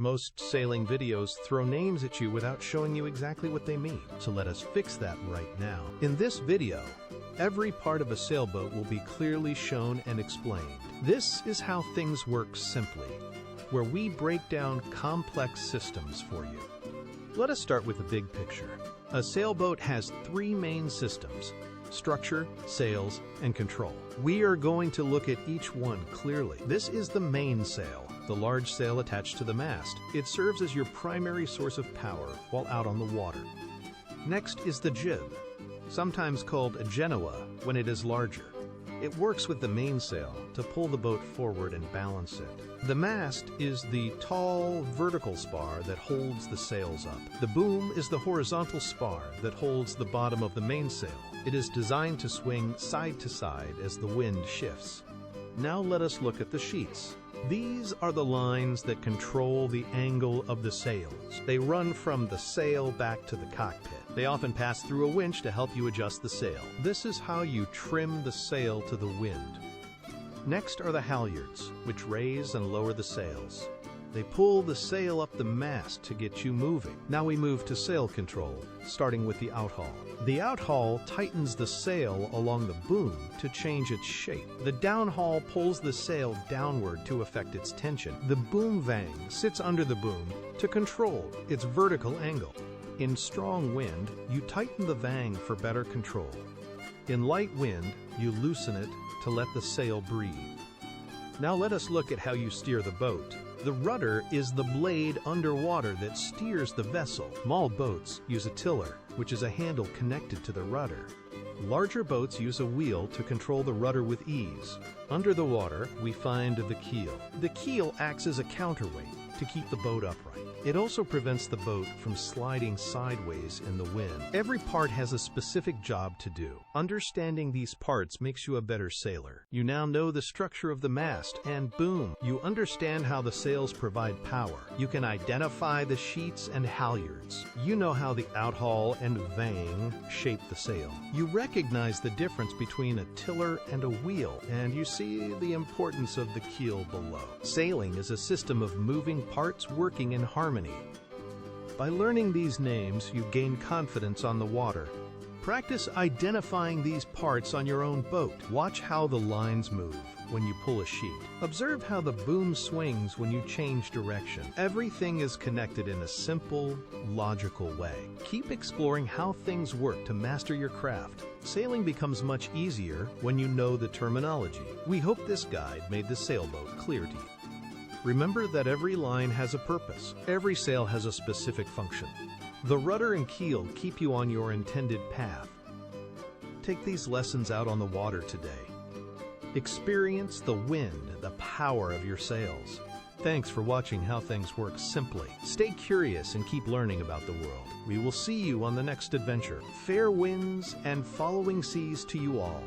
Most sailing videos throw names at you without showing you exactly what they mean, so let us fix that right now. In this video, every part of a sailboat will be clearly shown and explained. This is how things work simply, where we break down complex systems for you. Let us start with the big picture. A sailboat has three main systems: structure, sails, and control. We are going to look at each one clearly. This is the mainsail, the large sail attached to the mast. It serves as your primary source of power while out on the water. Next is the jib, sometimes called a genoa when it is larger. It works with the mainsail to pull the boat forward and balance it. The mast is the tall, vertical spar that holds the sails up. The boom is the horizontal spar that holds the bottom of the mainsail. It is designed to swing side to side as the wind shifts. Now let us look at the sheets. These are the lines that control the angle of the sails. They run from the sail back to the cockpit. They often pass through a winch to help you adjust the sail. This is how you trim the sail to the wind. Next are the halyards, which raise and lower the sails. They pull the sail up the mast to get you moving. Now we move to sail control, starting with the outhaul. The outhaul tightens the sail along the boom to change its shape. The downhaul pulls the sail downward to affect its tension. The boom vang sits under the boom to control its vertical angle. In strong wind, you tighten the vang for better control. In light wind, you loosen it to let the sail breathe. Now let us look at how you steer the boat. The rudder is the blade underwater that steers the vessel. Small boats use a tiller, which is a handle connected to the rudder. Larger boats use a wheel to control the rudder with ease. Under the water, we find the keel. The keel acts as a counterweight to keep the boat upright. It also prevents the boat from sliding sideways in the wind. Every part has a specific job to do. Understanding these parts makes you a better sailor. You now know the structure of the mast and boom. You understand how the sails provide power. You can identify the sheets and halyards. You know how the outhaul and vang shape the sail. You recognize the difference between a tiller and a wheel, and you see the importance of the keel below. Sailing is a system of moving parts working in harmony. By learning these names, you gain confidence on the water. Practice identifying these parts on your own boat. Watch how the lines move when you pull a sheet. Observe how the boom swings when you change direction. Everything is connected in a simple, logical way. Keep exploring how things work to master your craft. Sailing becomes much easier when you know the terminology. We hope this guide made the sailboat clear to you. Remember that every line has a purpose. Every sail has a specific function. The rudder and keel keep you on your intended path. Take these lessons out on the water today. Experience the wind, the power of your sails. Thanks for watching How Things Work Simply. Stay curious and keep learning about the world. We will see you on the next adventure. Fair winds and following seas to you all.